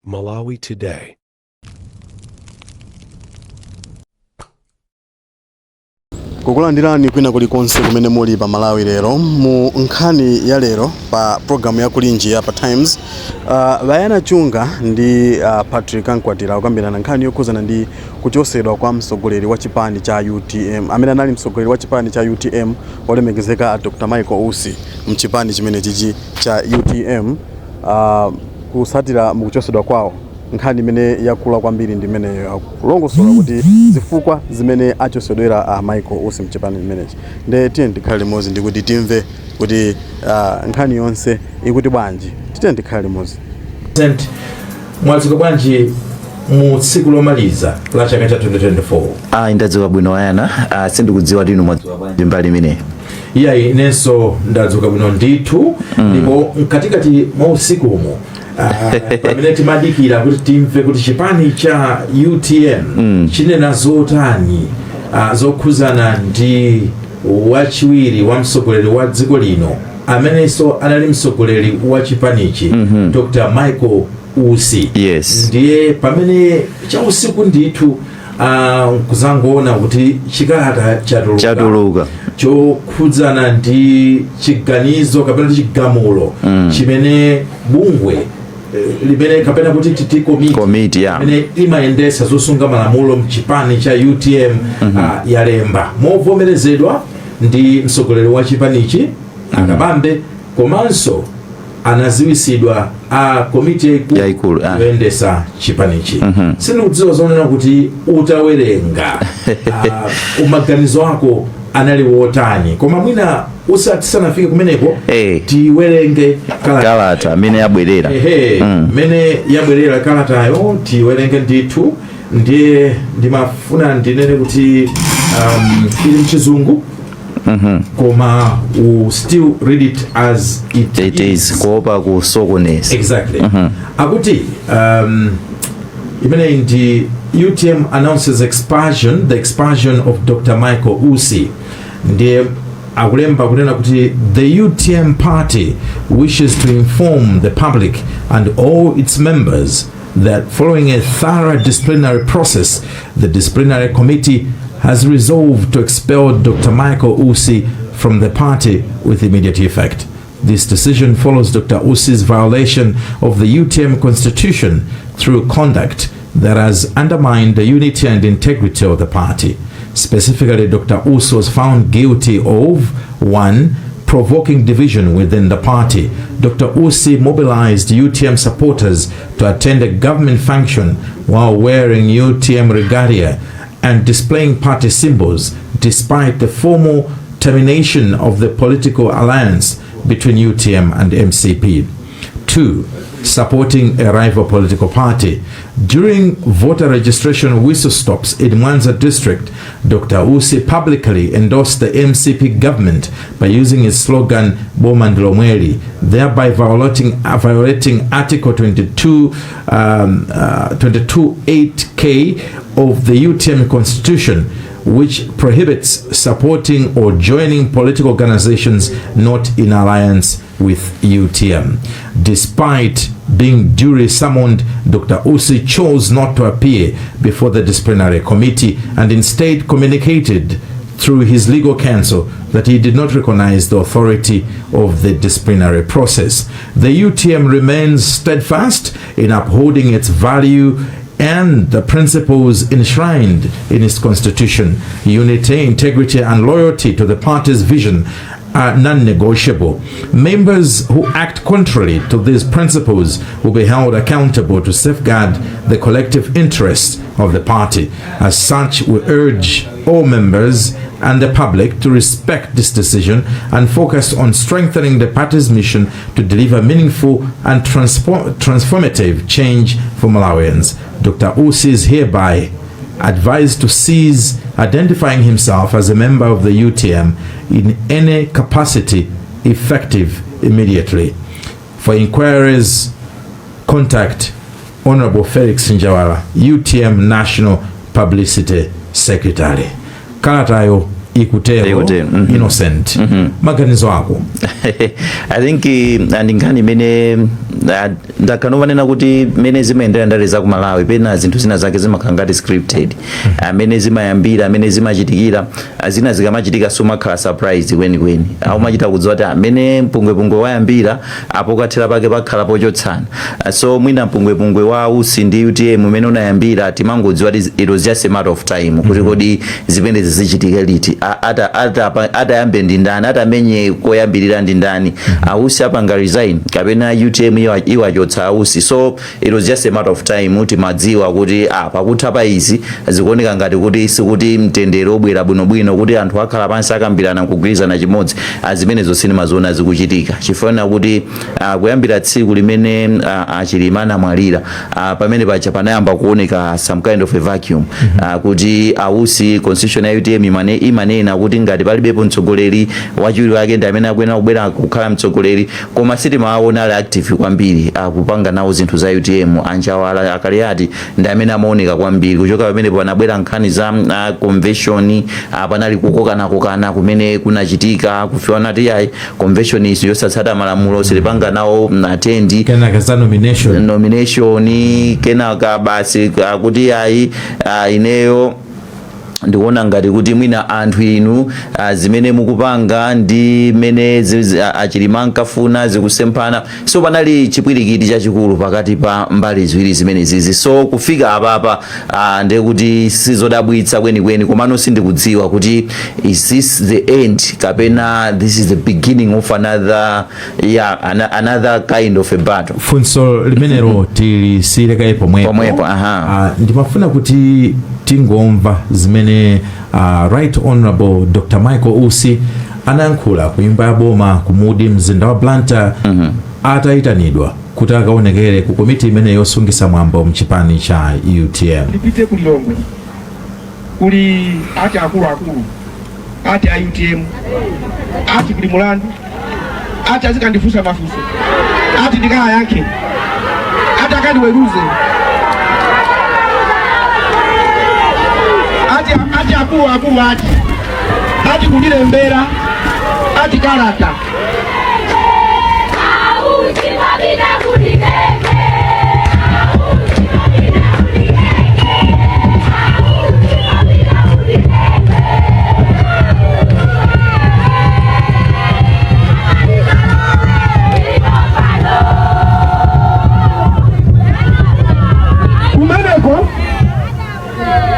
Malawi Today. Kukulandirani kwina kulikonse kumene muli pa Malawi lero mu nkhani ya lero pa programu ya kulinji ya pa Times. Vayana Chunga ndi Patrick Ankwatira kukambirana nkhani yokhuzana ndi kuchosedwa kwa mtsogoleri wa chipani cha UTM amene anali mtsogoleri wa chipani cha UTM olemekezeka Dr. Michael Ussi mchipani chimene chichi cha UTM kusatira mukuchosedwa kwawo. Nkhani imene yakula kwambiri ndi imene kulongosola kuti zifukwa zimene achosedwera Michael Ussi mchipani imenechi. Nde tiye ndikhale limodzi ndikuti timve kuti nkhani yonse ikuti bwanji. Tiye ndikhale limodzi. Mwadzuka bwanji mu tsiku lomaliza la chaka cha 2024. Ndadzuka bwino ayana. Sindikudziwa tinu mwadzuka bwanji mbali imene. Iyayi inenso ndadzuka bwino ndithu ndipo mkatikati mwa usiku umo pamene timadikira kuti timve kuti chipani cha UTM chinena zotani zokhuzana ndi wachiwiri wa mtsogoleri wa dziko lino amenenso anali mtsogoleri wa chipanichi Dr. Michael Ussi. Yes. Ndiye pamene cha usiku ndithu kuzangoona kuti chikalata chatuluka chokhudzana ndi chiganizo kapena chigamulo chimene bungwe limene kapena kuti titi komiti imene imayendesa zosunga malamulo mchipani cha UTM yalemba movomerezedwa ndi mtsogoleri wa chipanichi Akabambe komanso anaziwisidwa komiti yaikulu yoyendesa chipanichi. Sindikudziwa zonena kuti utawerenga umaganizo wako anali wotani, koma mwina tisanafike kumeneko tiwerenge kalata amene yabwerera mene yabwerera kalatayo tiwerenge ndithu. Ndiye ndimafuna ndinene kuti ili mchizungu koma still read it as it is kuopa kusokoneza. Exactly. Akuti imene ndi UTM announces the expulsion of Dr. Michael Ussi. Ndiye akulemba kunena kuti the UTM party wishes to inform the public and all its members that following a thorough disciplinary process, the disciplinary committee has resolved to expel Dr. Michael Ussi from the party with immediate effect. This decision follows Dr. Ussi's violation of the UTM constitution through conduct that has undermined the unity and integrity of the party. Specifically, Dr. Ussi was found guilty of 1. Provoking division within the party. Dr. Ussi mobilized UTM supporters to attend a government function while wearing UTM regalia and displaying party symbols despite the formal termination of the political alliance between UTM and MCP. 2. Supporting a rival political party. During voter registration whistle stops in Mwanza district, Dr. Ussi publicly endorsed the MCP government by using his slogan Bomandlo Mweli, thereby violating Article 22(8)(k) of the UTM Constitution, which prohibits supporting or joining political organizations not in alliance with UTM. Despite being duly summoned, Dr. Ussi chose not to appear before the disciplinary committee and instead communicated through his legal counsel that he did not recognize the authority of the disciplinary process. The UTM remains steadfast in upholding its value and the principles enshrined in its constitution. Unity, integrity, and loyalty to the party's vision are non-negotiable. Members who act contrary to these principles will be held accountable to safeguard the collective interests of the party. As such, we urge all members and the public to respect this decision and focus on strengthening the party's mission to deliver meaningful and transformative change for Malawians. Dr. Ussi is hereby advised to cease identifying himself as a member of the UTM in any capacity effective immediately. For inquiries, contact Honorable Felix Njawala, UTM National Publicity Secretary. Kalatayo ikutero Innocent. Maganizo ako? I think ndingani mene ndakanowanena kuti mene zimaendera ndale za ku Malawi pena zinthu zina zake zimakhala scripted. Mene zimayambira mene zimachitikira zina zikamachitika somakhala surprise kweni awu machita kudziwa kuti mene mpungwepungwe wayambira apo kathera pake pakhala pochotsana. So mwina mpungwepungwe wa usi ndi UTM mene unayambira timangodziwa it was just a matter of time kuti kodi zimene zizichitika liti atayambe ndi ndani atamenye koyambirira ndi ndani ausi apanga resign kapena UTM iwachotsa ausi. So it was just a matter of time kuti madziwa kuti pakutha pa izi zikuoneka ngati kuti sikuti mtendere obwera bwinobwino kuti anthu akhala pansi akambirana kugwirizana chimodzi zimene zonse mazona zikuchitika chifukwa kuti kuyambira tsiku limene Chilima anamwalira pamene pacha panayamba kuoneka some kind of a vacuum kuti ausi constitution ya UTM imanena kuti ngati palibepo mtsogoleri wachiwiri wake ndi amene akuyenera kubwera kukhala mtsogoleri koma sitimaona ali active kwambiri kupanga nawo zinthu za UTM. Anjawala akaliati ndi amene amaoneka kwambiri kuchoka pamene panabwera nkhani za convention panali kukokana kumene kunachitika kufiwana ti yayi convention iso yosatsata malamulo silipanga nawo attend kenaka za nomination kenaka basi kuti yayi ineyo ndikuona ngati kuti mwina anthu inu zimene mukupanga ndi mene Chilima ankafuna zikusempana. So panali chipwirikiti chachikulu pakati pa mbali ziwiri zimene zizi. So kufika apapa ndiye kuti sizodabwitsa kweni komano sindikudziwa kuti is this the end kapena this is the beginning of another kind of a battle. Funso limenero tilisirekaye pomwepo. Ndimafuna kuti tingomva zimene Right Honorable Dr. Michael Ussi anayankhula kuimba ya boma kumudi mzinda wa Blantyre ataitanidwa kuti akaonekere ku komiti imene yosungisa mwambo mchipani cha UTM. Ndipite kulilongwe kuli ati akulu ati UTM ati kuli mulandu ati azikandifusa mafuso ati ndikaya yake ati akandiweruze ati akulu ati kulile mbera ati karata kumeneko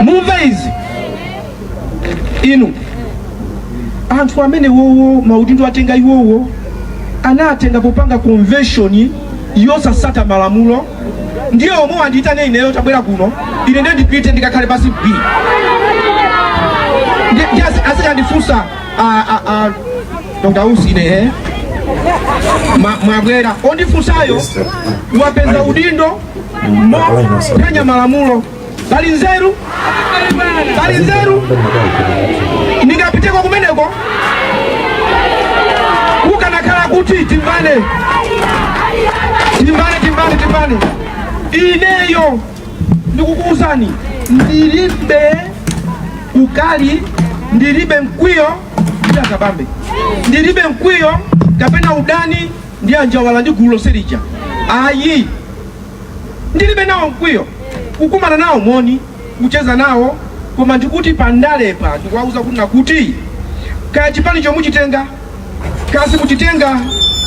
muveizi inu anthu amene wowo maudindo atenga iwowo anatenga popanga convention yosasata malamulo ndiyo omwe anditane ineyo tabwera kuno ine ndiye ndipite ndikakhale pasi B ndi asikandifusa Dr. Ussi ine mwabwera ondifusayo wapeza udindo penya malamulo bali nzeru ningapiteko kumeneko kukanakhala kuti timbane ineyo ndikukuuzani ndilibe ukali ndilibe mkwiyo ndi akabambe ndilibe mkwiyo kapena udani ndi Anjawala ndi gulu loselija ayi ndilibe nawo mkwiyo kukumana nawo moni kucheza nawo koma ndikuti pandalepa ndikuwauza kuti nakuti kaya chipani chomuchitenga kasi muchitenga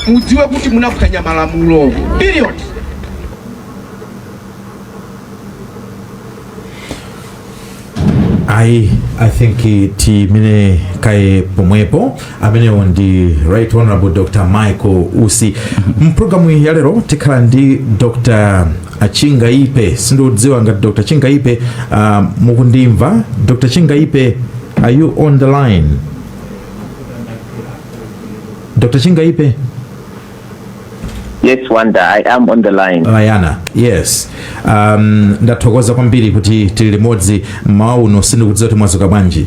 mudziwe kuti munaphwanya malamulo period. I think timine kae pomwepo amenewo ndi Right Honorable Dr. Michael Ussi. Mprogramu ya lero tikhala ndi Dr. Chingaipe. Sindodziwa ngati Dr. Chingaipe mukundimva. Dr. Chingaipe, are you on the line? Dr. Chingaipe? Yes, Wanda, I am on the line. Ayana, yes. Ndathokoza kwambiri kuti tili limodzi mauno sindikudziwa kuti mwadzuka bwanji.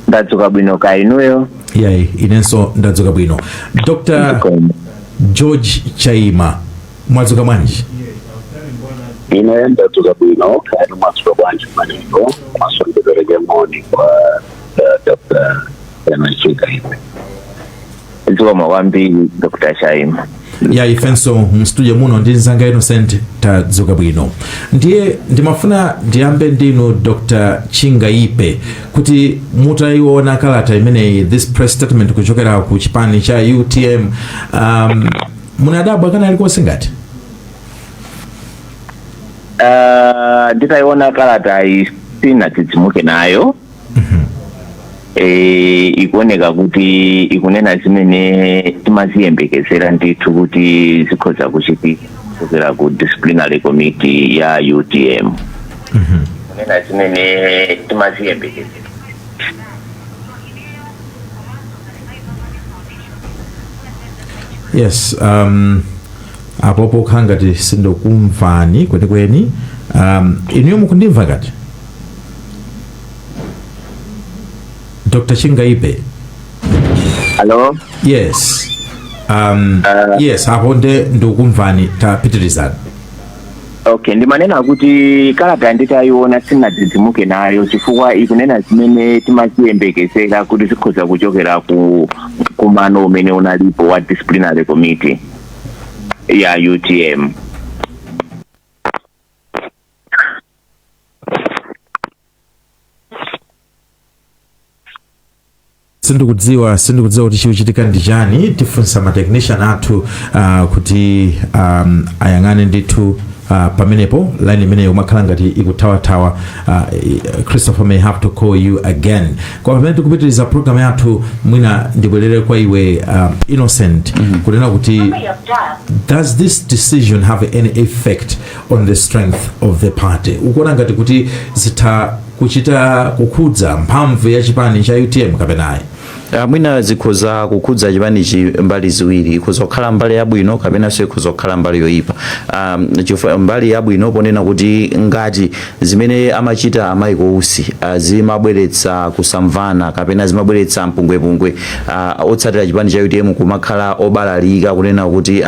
Ndadzuka bwino ka inuyo. Yayi, inenso ndadzuka bwino. Dr. George Chaima, mwadzuka bwanji? Ine ndadzuka bwino, kaya mwadzuka bwanji maneno, masondereke moni kwa Dr. Chinga-Ipe. Zikomo kwambiri Dr. Shaima. Ya ifenso mstudio muno ndi nzanga Innocent tadzuka bwino. Ndiye ndimafuna ndiyambe ndinu Dr. Chinga-Ipe kuti mutaiona kalata imeneyi, this press statement kuchokera ku chipani cha UTM, munadabwa kana alikonse ngati? Nditaiona kalata sinatsitsimuke nayo. Ikuoneka kuti ikunena zimene timaziyembekezera ndithu kuti zikhoza kuchitika kuchokera ku disciplinary committee ya UTM. Ikunena zimene timaziyembekezera. Yes, apopo khangati sindokumvani kwenikweni. Iniyo mukundimva ngati? Dr. Chinga-Ipe. Hello? Yes. Yes, hapo ndokumvani tapitirizana. Okay, ndimanena kuti kalata nditaiona sinadzidzimuke nayo chifukwa ikunena zimene timaziyembekezera kuti zikhoza kuchokera ku mano umene unalipo wa disciplinary committee ya UTM. Sindikudziwa kuti chikuchitika ndi chani. Tifunsa ma technician athu kuti ayang'ane ndithu pamenepo line imene umakhala ngati ikuthawa. Christopher may have to call you again. Kwa pamene tikupitiriza program yathu, mwina ndibwerere kwa iwe Innocent kunena kuti does this decision have any effect on the strength of the party? Ukuona ngati kuti zitha kuchita kukhudza mphamvu ya chipani cha UTM kapenayi? Mwina zikhoza kukhudza chipanichi mbali ziwiri, ikhoza kukhala mbali yabwino kapena so ikhoza kukhala mbali yoyipa. Mbali yabwino ponena kuti ngati zimene amachita Michael Usi zimabweretsa kusamvana kapena zimabweretsa mpungwepungwe otsatira chipani cha UTM kumakhala obalalika kunena kuti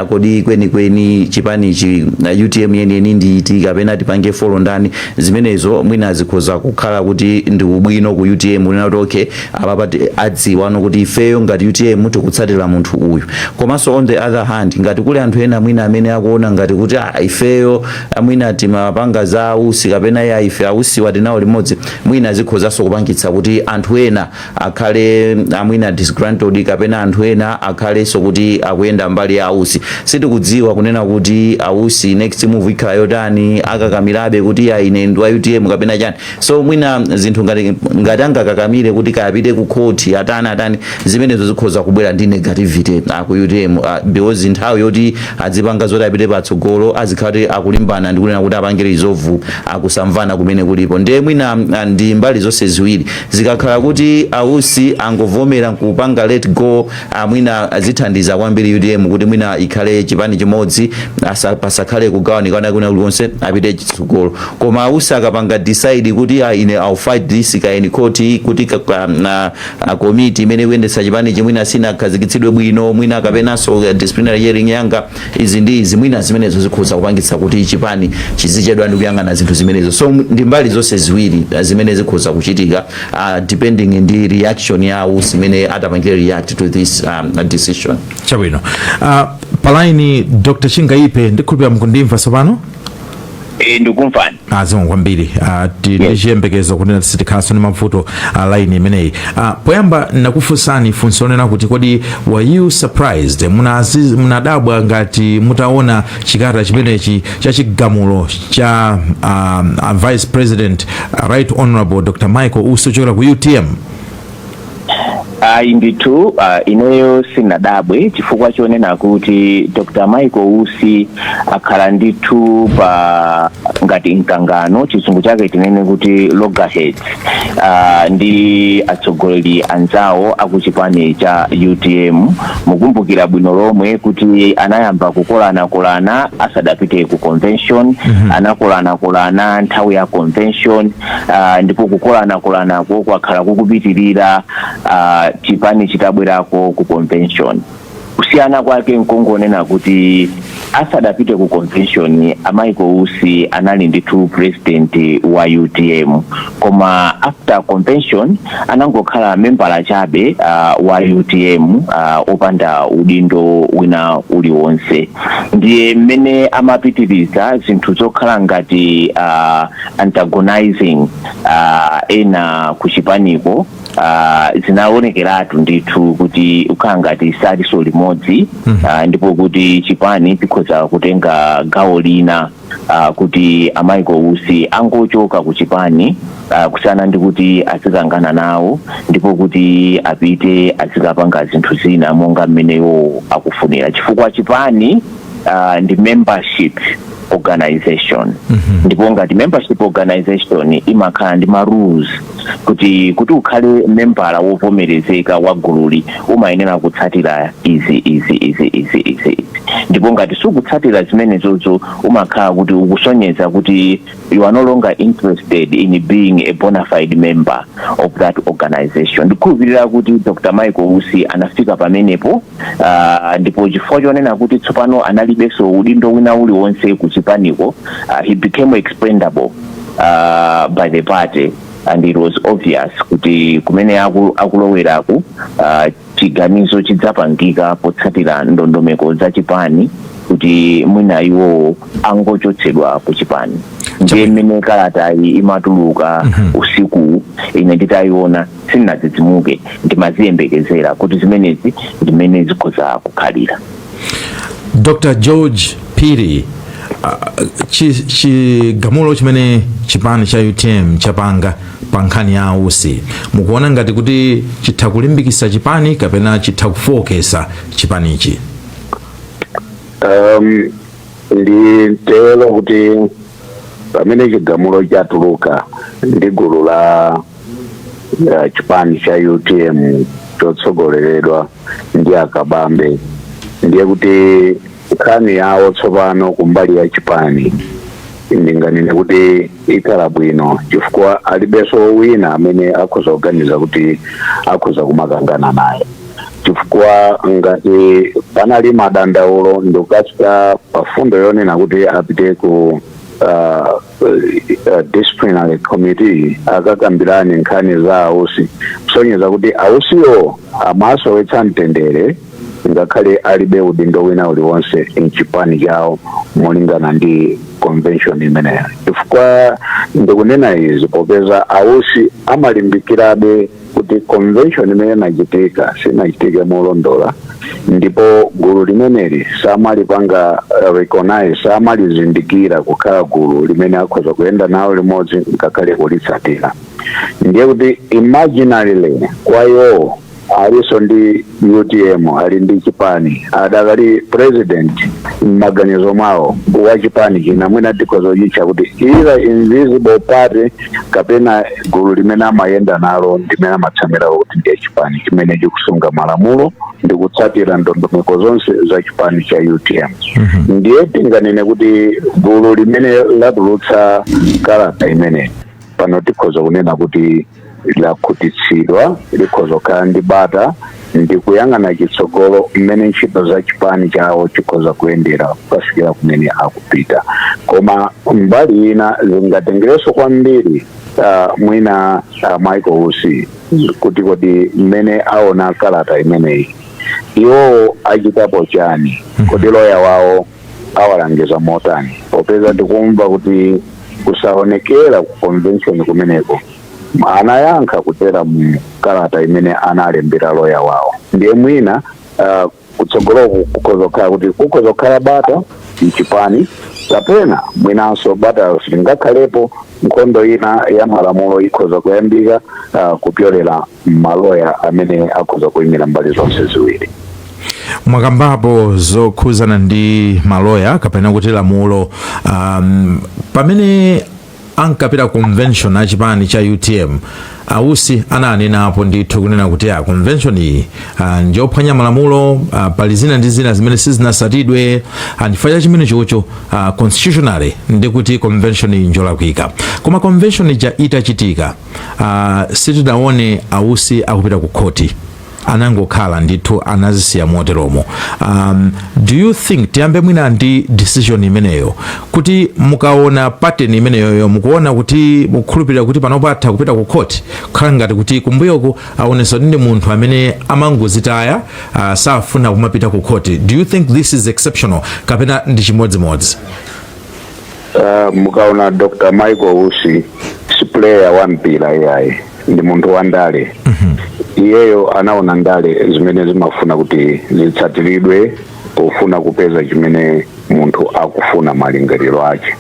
kodi kwenikweni chipanichi UTM yeniyeni nditi kapena tipange follow ndani, zimenezo mwina zikhoza kukhala kuti ndi ubwino ku UTM kunena kuti okay apapa adziwa kuti ifeyo ngati UTM tikutsatira munthu uyu. Komanso on the other hand, ngati kuli anthu ena mwina amene akuona ngati kuti ifeyo mwina timapanga za Usi kapena ya ife Usi watinawo limodzi, mwina zikhozanso kupangitsa kuti anthu ena akhale mwina disgruntled kapena anthu ena akhalenso kuti akuyenda mbali ya Usi. Sitikudziwa kunena kuti Usi next move ikhala yotani, akakamirabe kuti ine ndi wa UTM kapena chani. So mwina zinthu ngati angakakamire kuti kapite ku court atani zimenezo zikhoza kubwera ndi negativity ku UTM because nthawi yoti adzipanga zoti apite patsogolo azikhati akulimbana ndi kunena kuti apangire izovu akusamvana kumene kulipo. Ndiye mwina ndi mbali zonse ziwiri zikakhala kuti Usi angovomera kupanga let go, mwina azithandiza kwambiri UTM kuti mwina ikhale chipani chimodzi pasakhale kugawanikana kuna kulikonse apite chitsogolo. Koma Usi akapanga decide kuti ine I'll fight this in court kuti committee imene kuyendetsa chipani chimwina sina khazikitsidwe bwino, mwina kapenanso disciplinary hearing yanga izi ndi izi, mwina zimenezo zikhoza kupangitsa kuti chipani chizichedwa ndi kuyang'ana zinthu zimenezo. So ndi mbali zonse ziwiri zimene zikhoza kuchitika depending ndi reaction ya Usi imene atapangire react to this decision. Chabwino. Palaini Dr. Chinga-Ipe ndikhulupira mukundimva sopano? Ndikumvani. Zomwe kwambiri ndiyembekezo kunena sitikhalanso ndi mavuto line imeneyi. Poyamba nakufunsani funso lonena kuti kodi were you surprised, munadabwa ngati mutaona chikata chimenechi cha chigamulo cha Vice President Right Honorable Dr. Michael Usi ochokera ku UTM? Ndithu ineyo sinadabwe chifukwa chonena kuti Dr. Michael Usi akhala ndithu pa ngati mkangano, chisungu chake tinene kuti loggerheads ndi atsogoleri anzawo akuchipani cha UTM. Mukumbukira bwino lomwe kuti anayamba kukolana asadapite ku convention, anakolana nthawi ya convention, ndipo kukolana kwakhala kukupitirira chipani chitabwerako ku convention. kusiyana kwake nkongonena kuti asadapite ku convention Michael Usi anali ndithu president wa UTM, koma after convention anangokhala member chabe wa UTM opanda udindo wina uliwonse. Ndiye mmene amapitiriza zinthu zokhala ngati antagonizing ena kuchipaniko zinaonekeratu ndithu kuti ukhala ngati saliso limodzi, ndipo kuti chipani chikhoza kutenga gawo lina kuti Michael Usi angochoka ku chipani kusiyana ndi kuti azikangana nawo, ndipo kuti apite azikapanga zinthu zina monga mmeneyo akufunira, chifukwa chipani ndi membership organization. Ndipo ngati membership organization imakhala ndi ma rules kuti ukhale membala wovomerezeka wa gululi umayenera kutsatira izi. Ndipo ngati sukutsatira zimenezozo umakhala kuti ukusonyeza kuti you are no longer interested in being a bona fide member of that organization. Ndikukhulupirira kuti Dr. Michael Usi anafika pamenepo, ndipo chifukwa chonena kuti tsopano analibenso udindo wina uliwonse kuchipaniko, he became expendable by the party, and it was obvious kuti kumene akuloweraku chiganizo chidzapangika potsatira ndondomeko za chipani kuti mwina iwo angochotsedwa ku chipani. Ndiye mmene kalata iyi imatuluka usiku, ine nditayiona sindinadzidzimuke, ndimaziyembekezera kuti zimenezi ndimene zikhoza kukhalira. Dr. George Phiri, chigamulo chimene chipani cha UTM chapanga pa nkhani ya Usi, mukuona ngati kuti chitha kulimbikitsa chipani kapena chitha kufokesa chipanichi? Nditelo kuti pamene chigamulo chatuluka ndi gulu la chipani cha UTM chotsogoleredwa ndi akabambe, ndiye kuti nkhani yawo tsopano kumbali ya chipani ndinganene kuti ikhala bwino, chifukwa alibenso wina amene akhoza kuganiza kuti akhoza kumakangana naye, chifukwa ngati panali madandaulo ndikukachita pafundo yonena kuti apite ku disciplinary committee akakambirane nkhani za Ausi, kusonyeza kuti Ausiyo amasowetsa mtendere ngakhale alibe udindo wina uliwonse mchipani chawo molingana ndi convention imeneyo. Chifukwa ndikunena izi popeza Ausi amalimbikirabe kuti convention imene inachitika sinachitike molondola, ndipo gulu limeneli samalipanga recognize, samalizindikira kukhala gulu limene akhoza kuyenda nawo limodzi ngakhale kulitsatira. Ndiye kuti imaginarily kwa iwo aliso ndi UTM ali ndi chipani, adakali president m'maganizo mwawo wa chipani china mwina tikhoza kuchitcha kuti either invisible party kapena gulu limene amayenda nalo limene amatsamira kuti ndiye chipani chimene chikusunga malamulo ndi kutsatira ndondomeko zonse za chipani cha UTM. Ndiye tinganene kuti gulu limene latulutsa kalata imene pano tikhoza kunena kuti lakhutitsidwa, likhoza kukhala ndi bata ndi kuyang'ana chitsogolo mmene ntchito za chipani chawo chikhoza kuyendera kukafikira kumene akupita. Koma mbali ina zingatengereso kwambiri mwina Michael Usi kuti kodi mmene aona kalata imeneyi iwo achitapo chani, kodi loya wawo awalangiza motani, popeza tikumva kuti kusaonekera ku convention kumeneko anayankha kutera mu kalata imene analembera loya wawo. Ndiye mwina kutsogolo kukozokhala kuti kukozokhala bata mchipani kapena mwinanso bata singakhalepo nkhondo ina ya malamulo ikhoza kuyambika kupyolera maloya amene akhoza kuyimira mbali zonse ziwiri. Mwakambapo zokhuzana ndi maloya kapena kuti lamulo, pamene ankapita convention ya chipani cha UTM, Ausi ananenapo ndithu kunena kuti convention iyi ndiyophwanya malamulo, pali zina ndi zina zimene sizinasatidwe, ndifanya chimene chocho constitutionally ndi kuti convention iyi njolakwika. Koma convention ija itachitika, sitinaone Ausi akupita ku khoti anangokhala ndithu anazisiya moteromo. Do you think tiyambe mwina ndi decision imeneyo kuti mukaona pattern imeneyo mukuona kuti mukhulupirira kuti panopo atha kupita ku court kukhala ngati kuti kumbuyoko aonesa ndi munthu amene amangozitaya safuna kumapita ku court? Do you think this is exceptional kapena ndi chimodzimodzi? Mukaona Dr. Michael Usi si player wa mpira yaye, ndi munthu wa ndale. Iyeyo anaona ndale zimene zimafuna kuti zitsatiridwe pofuna kupeza chimene munthu akufuna malingaliro ake.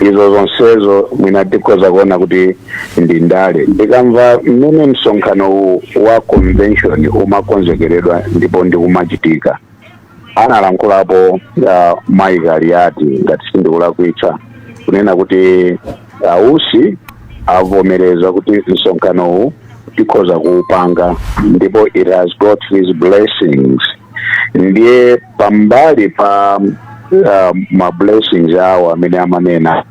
Izo zonsezo mwina tikoza kuona kuti ndi ndale. Ndikamva mmene msonkhano wa convention umakonzekeredwa ndipo ndi umachitika, analankhulapo Mike Aliati ngati sindikulakwitsa kunena kuti Usi avomereza kuti msonkhano tikoza kuupanga ndipo it has got his blessings. Ndiye pambali pa ma blessings awo amene amanena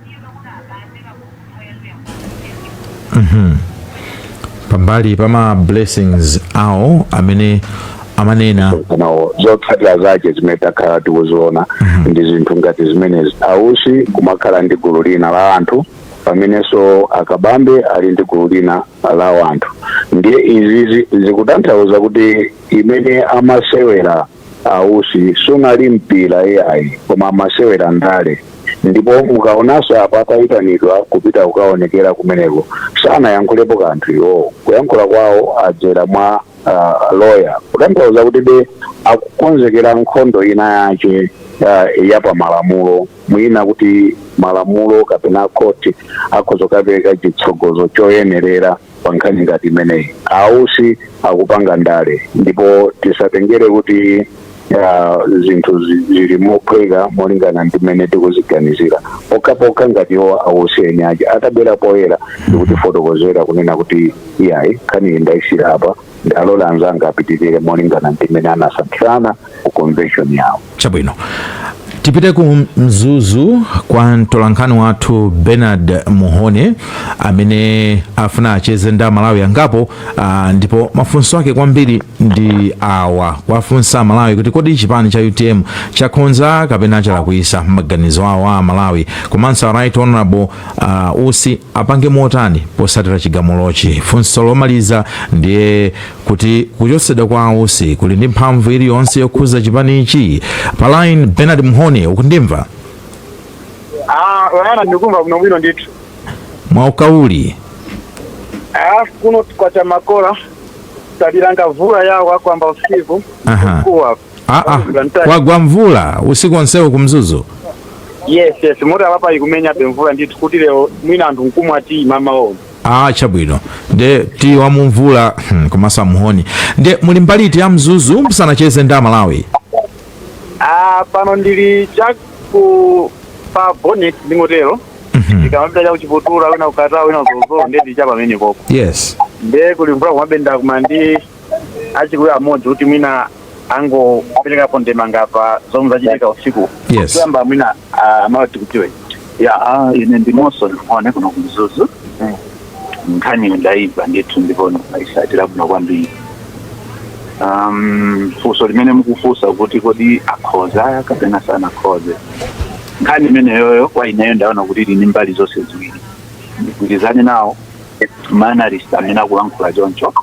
pambali pa ma blessings awo amene amanena zotsatira zake zimetakhala tikuziona ndi zinthu ngati zimenezi. Usi kumakhala ndi gulu lina la anthu pamenenso Akabambe ali ndi gulu lina la anthu. Ndiye izi zikutanthauza kuti imene amasewera Usi sunali mpira AI koma amasewera ndale. Ndipo mukaonanso apa atayitanidwa kupita kukaonekera kumeneko sanayankhulepo kanthu iwo, kuyankhula kwawo adzera mwa lawyer, kutanthauza kuti akukonzekera nkhondo ina yake yapa malamulo mwina kuti malamulo kapena koti akhozokapereka chitsogozo choyenerera pa nkhani ngati imeneyi. Usi akupanga ndale, ndipo tisatengere kuti zinthu zili mophweka molingana ndi mmene tikuziganizira. Pokapoka ngati Usi eni aje atabwera poyera ndikuti fotokozera kunena kuti iyayi khani ndayisira apa ndalola anzanga apitirire molingana ndi mmene anasankhirana ku convention yawo. Chabwino. Tipite ku Mzuzu kwa mtolankhani wathu Bernard Muhone amene afuna acheze nda Malawi angapo, ndipo mafunso ake kwambiri ndi awa. Wafunsa Malawi kuti kodi chipani cha UTM chakhonza kapena chalakwisa maganizo awo a Malawi, komanso Right Honorable Usi apange motani posatira chigamulochi. Funso lomaliza ndiye kuti kuchosedwa kwa Usi kuli ndi mphamvu iliyonse yokhuza chipani ichi. Palaini Bernard Muhone, ukundimva? Wana ndikumva kuno bwino ndithu. Mwaukauli. Kuno kwa chamakola tadiranga mvula yawo kwamba usiku. Kuwa. Kwagwa mvula usiku onsewo ku Mzuzu? Yes, mura hapa ikumenya mvula ndithu kuti leo mwina anthu nkumu ati mama wao. Chabwino. Nde ti wa mvula komasa Muhoni. Nde muli mbaliti ya Mzuzu msanacheze nda Malawi? Pano ndili chaku pa bonnet ndingotero. Ndikamapita cha kuchiputura wina ukata wina uzozo ndeti chapa mene koko. Yes. Nde kulimvura kumabenda kumandi achikuya amodzi kuti mwina ango peleka ponde mangapa zomwe zachitika usiku. Yes. Kuyamba mwina amawati kutiwe. Ine ndi Monson Muhone kuno ku Mzuzu. Nkhani ndaiva ndithu ndipo naisatira kuno kwambiri. Fuso limene mukufusa kuti kodi akhoza kapena sana khoze. Nkhani imene yoyo kwa ineyo ndaona kuti ili mbali zonse ziwiri. Ndikuzane nawo manalist amene akulankhula choncho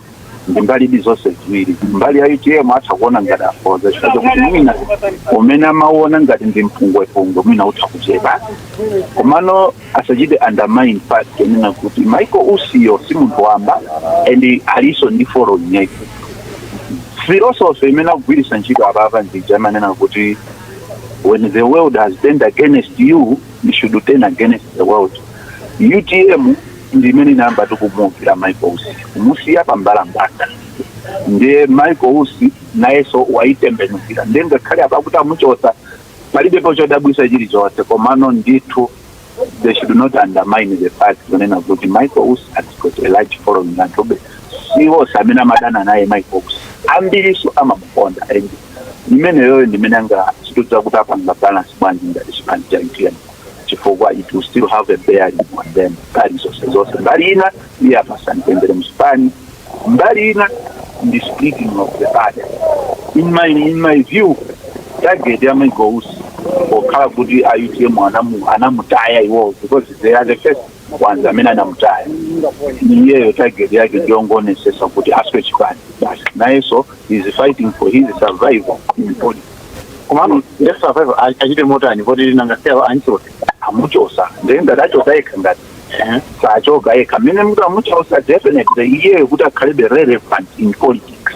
ndi mbali zonse ziwiri. Mbali ya UTM atha kuona ngati akhoza chifukwa kuti mwina umene amaona ngati ndi mpungwe mwina utha kuchepa. Komano asachite undermine fact kenena kuti Michael Usiyo si munthu wamba and aliso ndi following yake. Philosophy imene akugwiritsa ntchito apa ndi chamanena kuti when the world has turned against you, you should turn against the world. UTM ndi imene inayamba tukumukira Michael Usi kumusiya pambala mbanda. Ndiye Michael Usi nayeso waitembenukira ndenga khali apakuti amuchosa palibepo chodabwisa chilichonse komano ndithu they should not undermine the fact kunena kuti Michael Usi has got a large following anthu siwo samene amadana naye Michael Usi ambiriso amamukonda and imene yoyo ndimene anga chitudza kuti apanga balance bwanji ngati chipani cha UTM chifukwa it will still have a bearing on them. Mbali zonse mbali ina iya pasantendere mchipani mbali ina the splitting of the party. In my view, target ya goals okhala kuti UTM anamutaya iwo because they are the first ones amene anamutaya. Iyeyo target yake ndiongonesesa kuti aswe chipani. Naye so is fighting for his survival in politics. Kumano yes survival achite motani kuti nangaseva anchosa amuchosa ndenga dachosa ekangati sachoka eka mene mtu amuchosa definitely iye kuti akhalibe relevant in politics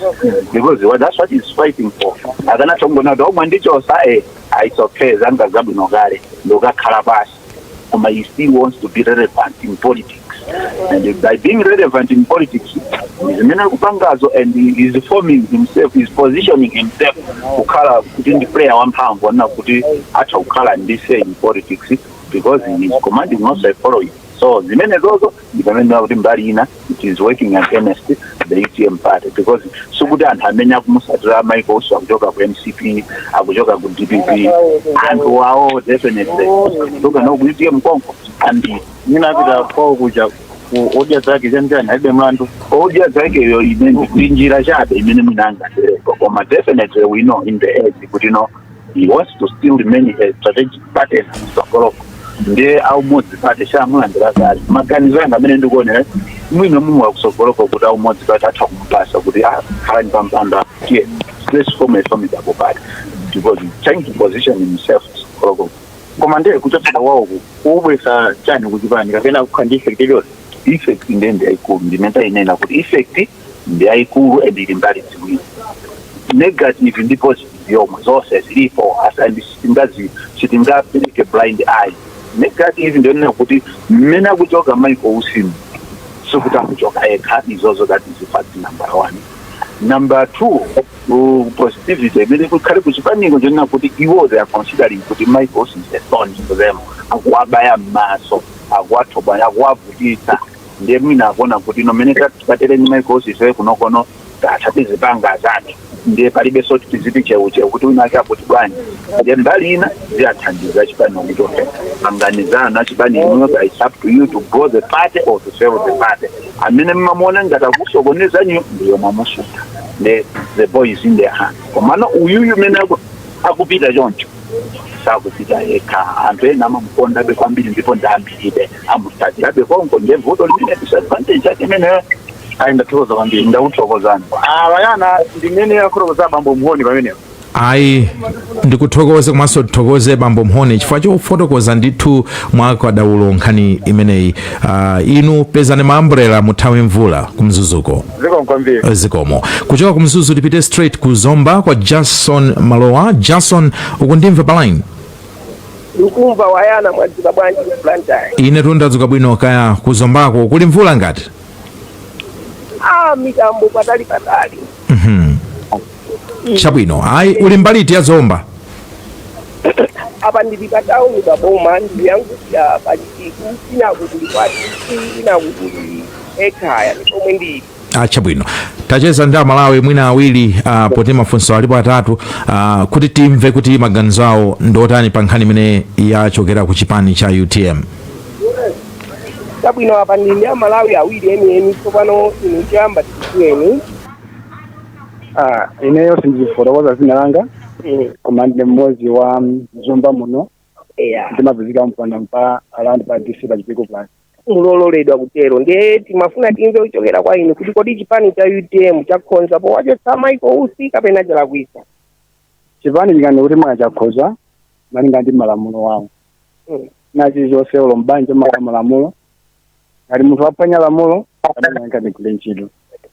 because that's what he's fighting for. Akana chongona do mwandichosa it's okay zanga zabino gale ndokakhala pasi but he still wants to be relevant in politics. And by being relevant in politics, he's kupangazo and he is forming himself, he's positioning himself ukhala kuti ndi player wamphamvu wana kuti acha ukhala ndise in politics because he is commanding also following. So zimene zozo ndipamene kuti mbali ina it is working against the UTM party because sukuti anthu amene akumusatira Michael Usu akuchoka ku MCP akuchoka ku DPP anthu wawo definitely kutoka no ku UTM konko and ninapita kwa kuja odia zake zanjani aibe mlandu odia zake yo imene njira chabe imene munanga koma definitely we know in the end kuti he wants to still remain a strategic partner so nde au modzi pate shamulandira zali maganizo anga amene ndikuonera mwino mumwe wakusogoloko kuti au modzi pate atha kumpasa kuti khalani pampanda here let's form a formidable party because he's trying to position himself kusogoloko koma ndiye kuchotsa wawo kubwesa chani kuchipani kapena kukhandi effect iliyonse effect ndende yayikulu ndimenta inena kuti effect ndi yayikulu and ili mbali ziwiri negative ndi positive yomwe zonse zilipo asandi sitingapeleke blind eye. Negative ndio kuti mmene akuchoka Michael Usimu sokuti akuchoka eka izozo that is fact number 1. Number 2 positivity imene kukhale kuchipaniko ndio kuti iwo they are considering kuti Michael Usimu is a thorn to them akuwabaya maso akuwathoba akuwavutisa ndiye mina akuona kuti nomene tatele ni Michael Usimu kunokono tatatize panga zake ndiye palibe soti tiziti cheuche kuti unake aputi bwanyi ndiye mbali ina ziyathandiza chipani nokutoke anganizana chipani inoga it's up to you to go the party or to serve the party amene mmamona ngata kusokoneza nyo ndiyo mamusuta the boy is in their hands komano uyuyu mene akupita choncho sakupita eka anthu ena amamukonda bekwambiri ndipo ndambiribe amustatira bekonko ngevuto limene disadvantage yake mene aenda toza kwambiri ndakuthokozani vayana ndimene yakuthokoza bambo Mhoni pamenepo ayi ndikuthokoze komanso tithokoze bambo Mhoni chifukwa chofotokoza ndithu mwakadaulo nkhani imeneyi inu pezani maambrela muthawe mvula kumzuzuko zikomo kuchoka kumzuzu tipite straight ku Zomba kwa Jason Malowa. Jason ukundimva pa line? Ukumva wayana mwadziba bwanji kuplantai ine tundadzuka bwino kaya ku Zombako kuli mvula ngati? Mitambo patali chabwino ayi uli mbali ya Zomba apa ndili patauni baboma ndiyangu ya pachiku inakukulipati inakukuli ekaya ndikomwe ndili chabwino tacheza ndi Malawi mwina awiri poti mafunso alipo atatu kuti timve kuti maganizo awo ndotani pa nkhani imene yachokera ku chipani cha UTM. Chabwino apa ndili ya Malawi awiri eni tsopano inu chamba tikuyeni ineyo sindifotokoza zina langa koma ndi mmodzi wa Zomba muno ndimapezeka mpanda mpa around pa DC pachipiko plus mulololedwa kutero ndiye timafuna timve kuchokera kwa inu kuti kodi chipani cha UTM chakhonza powachotsa Michael Usi kapena chalakwisa chipani chikani kuti mwachakhoza malinga ndi malamulo wawo nachi zonse ulo mbanje malamulo ali munthu aphwanya lamulo amananga ndi kulenchilo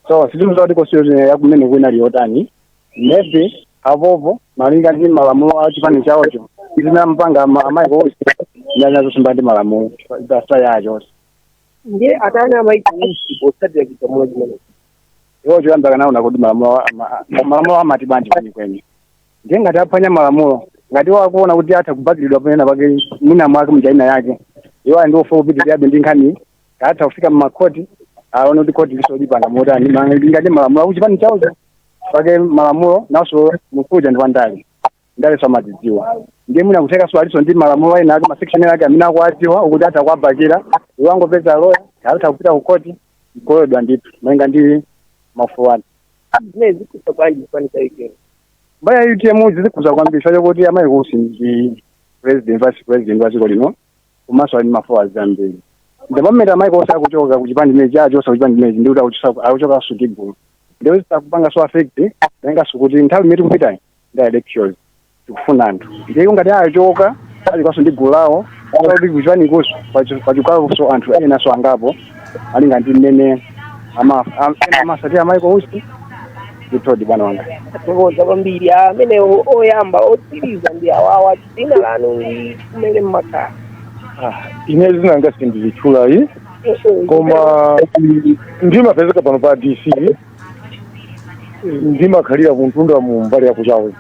so sitimuzoti constitution yakumene kwina liyotani maybe avovo malinga ndi malamulo a chipani chawocho zinampanga Michael Usi nyanyazo simbandi malamulo dasta yacho ndiye atana Michael Usi posatira kitamulo chimene yocho yambaka naona kuti malamulo amati bandi kwenye ndiye ngati aphwanya malamulo ngati wakuona kuti atha kubadilidwa pamene pake mwina mwake mjaina yake iwo ndi ofo kupitirirabe ndi nkhani atha kufika mmakoti aone kuti koti lisolipa ngamotani ngati malamulo akuchipani chawocho pake malamulo naso mukuja ndi pandali ndale samadzidziwa ndiye mwina kutheka so aliso ndi malamulo ena ake masection yake amene akuadziwa ukuti atha kuabakira iwango peza loya atha kupita ku koti kukoledwa ndithu malinga ndi mafuwani zimene zikhuza bwanji chipani cha UTM. Mbaya UTM zikhuza kwambiri chakuti amayi kusi ndi president vice president wa dziko lino komanso ali mafuwa zambiri. Ndipamene amayi kusi akuchoka ku chipani chimene chachosa ku chipani chimene ndi kuti akuchoka sutigulu. Ndipo zitakupanga so affect tenga sukuti nthawi imene tikupitayi ndi elections tikufuna anthu. Ndiye ngati achoka ali kwaso ndi gulu lawo kuti kuchipani kuso pachikawo so anthu ena so angapo alinga ndi mmene amasati amayi kusi nditodi bwana wanga. Tokoza kwambiri amene oyamba otsiriza ndi awawa dzina lanu ndi kumene mmakhala. Ine zinanga sindizitchula iyi koma ndimapezeka pano pa DC ndimakhalira kuntunda mu mbali yakuchawe.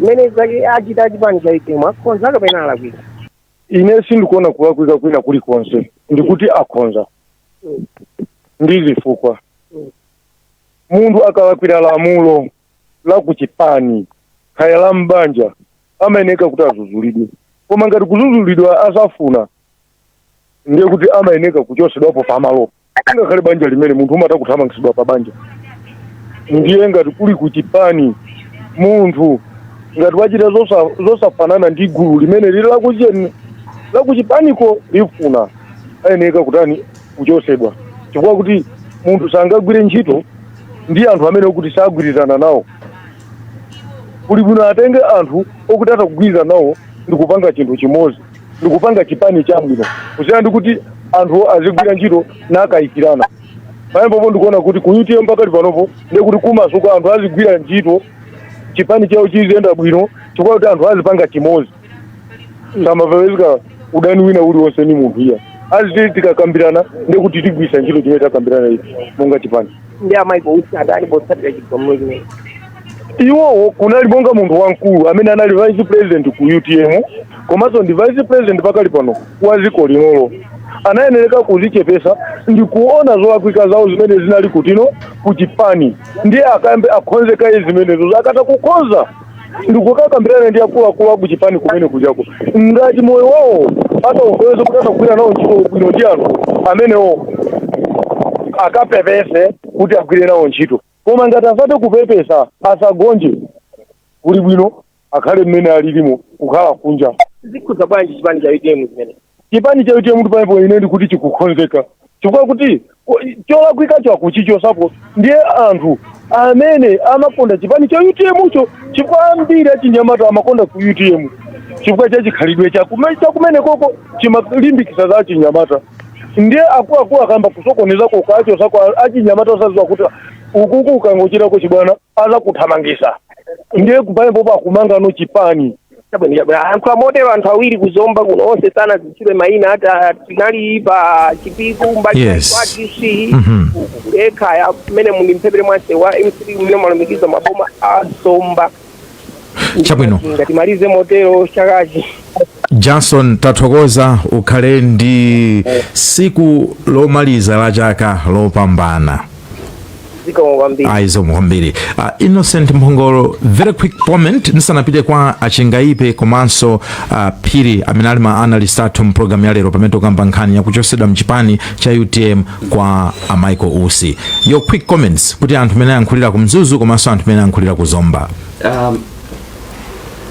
Zimene zake achita chipani cha UTM akhonza kapena alakwika. Ine sindikuona kulakwika kwina kulikonse ndikuti akhonza ndi zifukwa. Munthu akalakwira lamulo la kuchipani khaya la mbanja amayeneka kuti azuzulidwe, koma ngati kuzuzulidwa asafuna ndiye kuti amayeneka kuchosedwapo pamalopo. Ngakhale banja limene munthu umata kuthamangitsidwa pa banja. Ndiye ngati kuli kuchipani munthu ngati wachita zosafanana ndi gulu limene lili la kuchipaniko lifuna ayeneka kutani kuchosedwa, chifukwa kuti munthu sangagwire ntchito ndi anthu amene okuti sagwirizana nawo. Kuli bwino atenge anthu okuti atakugwirizana nawo ndikupanga chinthu chimodzi, ndikupanga chipani chabwino kusiyana ndi kuti anthu azigwira ntchito nakayikirana. Pamene ndikuona kuti ku UTM pakati panopo ndiye kuti kumasuka anthu azigwira ntchito chipani chawo chiziyenda bwino chifukwa kuti anthu azipanga chimodzi. Samapezeka udani wina uliwonse ni munthu iya aziti tikakambirana ndiye kuti tigwisa ntchito chimene takambirana ichi monga chipani. Ndi amayi kusi adani potsatira chigamulo chimene. Iwowo kunali monga munthu wamkulu amene anali vice president ku UTM komanso ndi vice president pakali pano wa dziko linolo. Anayenereka kuzichepesa ndi kuona zolakwika zawo zimene zinali kutino kuchipani ndiye akambe akhonzeka zimenezo akata kukhonza ndikukakambirana ndi akuluakulu akuchipani kumene kujako. Ngati moyo wawo atawukweza kuti atagwira nawo ntchito bwino ndi anthu amenewo akapepese kuti agwire nawo ntchito, koma ngati asate kupepesa asagonje kuli bwino akhale mmene alilimo kukhala kunja. Zikhuza bwanji chipani cha UTM zimene? Chipani cha UTM ndi pamene ine ndikuti chikukhonzeka chifukwa kuti cholakwikacho akuchichosapo ndiye anthu amene amakonda chipani cha UTM cho chifukwa ambiri achinyamata amakonda ku UTM chifukwa cha chikhalidwe chakumene koko chimalimbikisa za achinyamata. Ndiye akuluakulu akamba kusokoneza kokacho sako achinyamata osaziwa kuti ukuku ukangochirako chibwana aza kuthamangisa. Ndiye kupamene akumangano chipani. Anthu amotero anthu awiri kuzomba kuno onse sana zichidwe mayina hata tinali pa chipiku mbali kwa DC ekhaya mmene muli mpepere mwase wa MC mmene malumikiza maboma azomba. Chabwino ngatimalize motero chakachi. Johnson tathokoza ukhale ndi siku lomaliza la chaka lopambana. Aizo muhambiri. Innocent Mhongolo, very quick comment nisanapite kwa Achingaipe komanso Phiri amene ali ma analyst athu mu program ya lero pamene tokamba nkhani ya kuchosedwa mchipani cha UTM kwa Michael Usi. Your quick comments kuti anthu mene yankhulira ku Mzuzu komanso anthu mene yankhulira ku Zomba.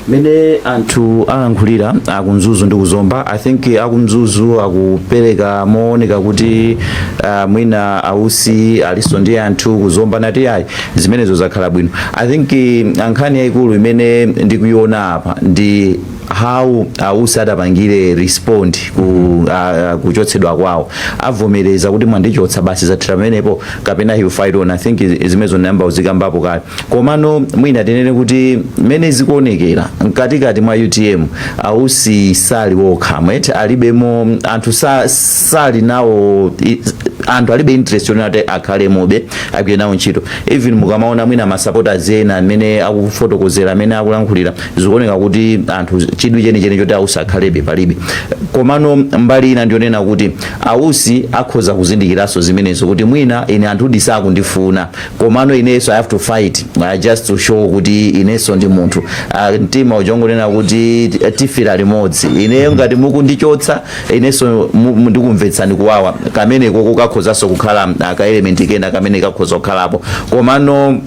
Mene anthu alankhulira akumzuzu ndi kuzomba, I think akumzuzu akupereka mooneka kuti mwina Ausi aliso ndi anthu kuzomba nati ayi zimenezo zakhala bwino. I think ankhani yaikulu imene ndikuiona apa ndi how Ausi adapangire respond kuchotsedwa kwawo. Avomereza kuti mwandichotsa basi zathira pamenepo kapena he will fight on. I think zimenezo namba uzikambapo kale. Komano mwina tinene kuti mene zikuonekera mkatikati mwa UTM Ausi sali wokha mwete alibemo anthu sali nawo anthu alibe interest yonate akhale mobe agwire nawo ntchito. Even mukamaona mwina ma supporters ena amene akufotokozera amene akulankhulira zikuoneka kuti anthu chidwi chenicheni choti ausi akhalebe palibe. Komano mbali ina ndionena kuti ausi akhoza kuzindikiranso zimenezo kuti mwina ine anthu sakundifuna, komano ineso I have to fight just to show kuti ineso ndi munthu. Mtima ujongonena kuti tifira limodzi, ine ngati mukundichotsa ineso ndikumvetsani kuwawa, kameneko kukakhozanso kukhala ka element kena kamene kakhoza kukhalapo. Komano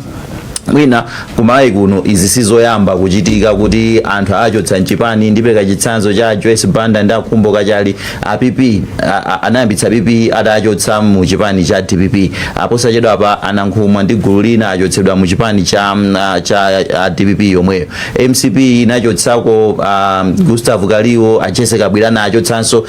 mwina kumalawi kuno izi sizoyamba kuchitika kuti anthu achotsa mchipani. Ndipeka chitsanzo cha Joyce Banda ndakumbuka chali app anayambitsa app atachotsa mu chipani cha DPP, aposachedwa pa anankhumwa ndi gulu lina achotsedwa mu chipani cha DPP yomweyo. MCP inachotsako Gustav Kaliwo, Achese Kabwirana achotsanso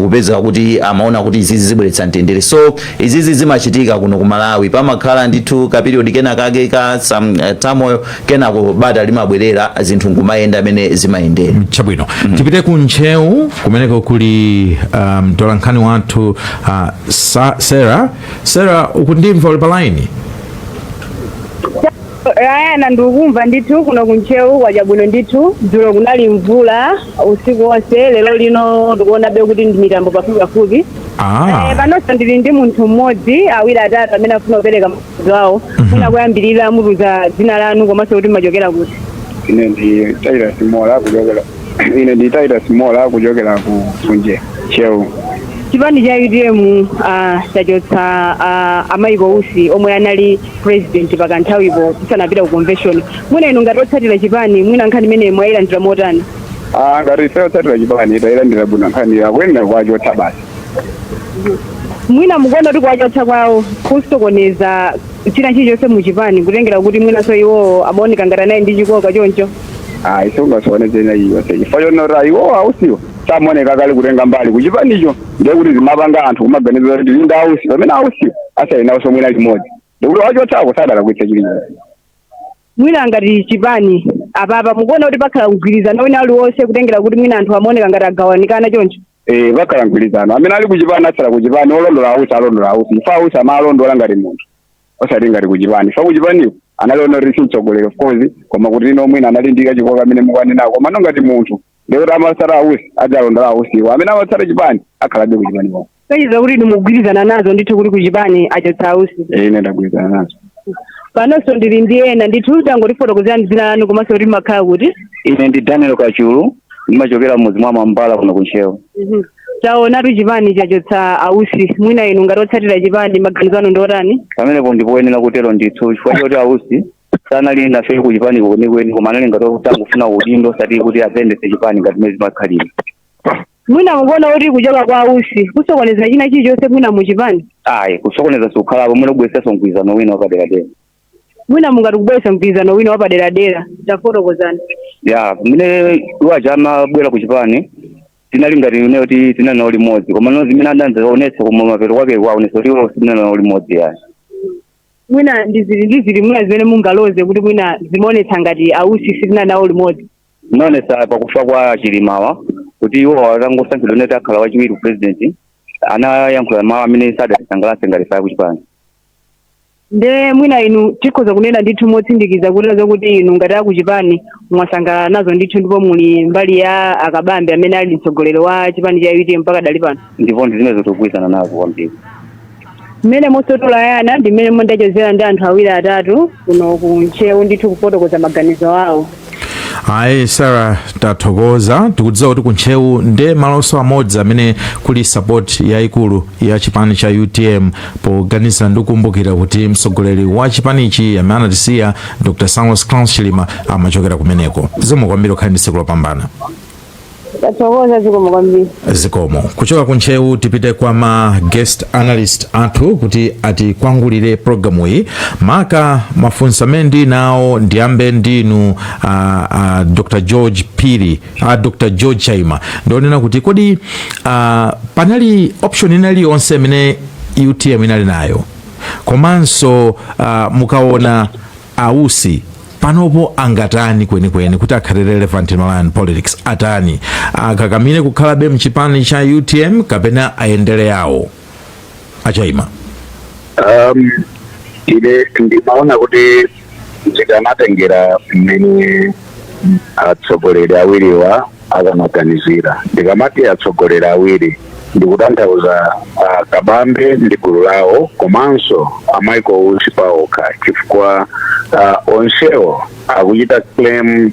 kupeza kuti amaona kuti izizi zibweretsa mtendere. So izizi zimachitika kuno kumalawi, pamakhala ndithu kaperiodi kena kake ka some turmoil kena kubada limabwerera zinthu ngumayenda amene zimayendera. Chabwino. Tipite ku Nchewu kumeneko kuli mtolankhani wathu Sarah ukundimva uli palaini? Na ndikumva ndithu kuno ku Nchewu kwa chabwino ndithu. Dzulo kunali mvula usiku wonse, lero lino ndikuona be kuti ndi mitambo pafupi. Panonso ndili ndi munthu mmodzi awiri atatu amene afuna kupereka maganizo awo. Funa kuyambirira mutuza dzina lanu komanso kuti machokera kuti. Ine ndi Taita Simola kuchokera ku Nchewu. Chipani cha UTM chachotsa Amaiko Usi omwe anali president pakanthawipo tisanapita ku convention. Mwina inu ngati otsatira chipani mwina nkhani imene mwayilandira motani? Ngati otsatira chipani tayilandira bwino nkhani yakwenda kwachotsa basi. Mwina mukuona kuti kwachotsa kwawo kusokoneza china chilichonse mu chipani kutengera kuti mwinanso iwo amaoneka ngati naye ndi chikoka choncho? Isungasokoneze na iyo se ifayo nora iwo ausiwo samoneka kale kutenga mbali kuchipanicho ndekuti zimapanga anthu kumaganiza kuti linda ausi pamene ausi asayina somwina limodzi ndikuti wachotsako sadala kuitsa chilichonse. Mwina ngati chipani apapa mukuona kuti pakhala kugwirizana wina aliwonse kutengera kuti mwina anthu amaoneka ngati agawanikana choncho? Pakhala mgwirizano amene ali kuchipani asala kuchipani olondola ausi ifa ausi amalondola ngati munthu osati ngati kuchipani. Ifa kuchipaniwo analona risi mtsogolero of course koma kuti ino mwina analindika chikoka amene mukwanena koma ngati munthu ndikuti amasara ausi adzalondola ausiwo amene amatsara chipani akhalabe kuchipani kwako. Saiza kuti mugwirizana nazo ndithu kuti kuchipani achotsa ausi? Ine ndagwirizana nazo. Panonso ndili ndi ena ndithu tangotifotokozerani dzina lanu komanso kuti makhala kuti? Ine ndi Daniel Kachulu ndimachokera mudzi mwa Mambala kuno ku Nchewu. Taonatu chipani chachotsa ausi, mwina inu ngati otsatira chipani maganizo anu ndotani? Pamenepo ndipoyenera kutero ndithu chifukwa choti ausi sanali nafe kuchipani kwenikweni koma anali ngati kutangufuna udindo osati kuti apendese chipani ngati mezi makhalira. Mwina mukuona kuti kuchoka kwa ausi kusokoneza china chilichonse mwina mu chipani? Kusokoneza sukhalapo mwina kubweresanso mgwirizano wina wapaderadera. Mwina mungati kubweretsa mgwirizano wina wapaderadera tafotokozani? Mine iwaja amabwera ku chipani tinali ngati ine kuti tinali nawo limodzi koma no zimene adanzaonetsa koma mapeto kwake kwaonetsa kuti iwo tinali nawo limodzi yayi. Mwina ndizili mwina zimene mungaloze kuti mwina zimaonetsa ngati ausi sitinali nawo limodzi? Naonetsa pakufa kwa Chilimawa kuti iwo atangosankhidwa neti akhala wachiwiri president anayankhula mawu amene sadasangalatse ngati fa kuchipani. Nde mwina inu tikhoza kunena ndithu motsindikiza kuti inu ngati akuchipani mwasangalala nazo ndithu ndipo muli mbali ya akabambe amene ali mtsogoleri wa chipani cha UTM mpaka dali pano? Ndipo ndi zimene zotogwirizana nazo kwambiri. Mmene mosotola yana ndi mmene mondachozera ndi anthu awiri atatu kuno ku Nchewu ndithu kufotokoza maganizo awo. Ayi Sarah tathokoza tikudziwa kuti ku Nchewu nde malonso amodzi amene kuli support yaikulu ya chipani cha UTM poganiza ndi kukumbukira kuti mtsogoleri wa chipanichi amene anatisiya Dr. Samuel Claus Chilima amachokera kumeneko. Zikomo kwambiri ukhale ndi tsiku lopambana. Tathokoza zikomo kwambiri. Zikomo. Kuchoka ku Nchewu tipite kwa ma guest analyst athu kuti atikwangulire programu iyi. Maka mafunsa mendi nawo ndiyambe ndinu Dr. George Piri, Dr. George Chaima. Ndionena kuti kodi panali option inali yonse imene UTM inali nayo. Komanso mukaona ausi panopo angatani kwenikweni kuti akhale relevant in Malawian politics atani akakamire kukhalabe mchipani cha UTM kapena aendele yawo Achaima? Ine ndimaona kuti zikamatengera mmene atsogoleri awiriwa akanaganizira. Ndikamati atsogoleri awiri ndikutanthauza Kabambe ndi gulu lawo komanso Michael Ousi paokha, chifukwa onsewo akuchita claim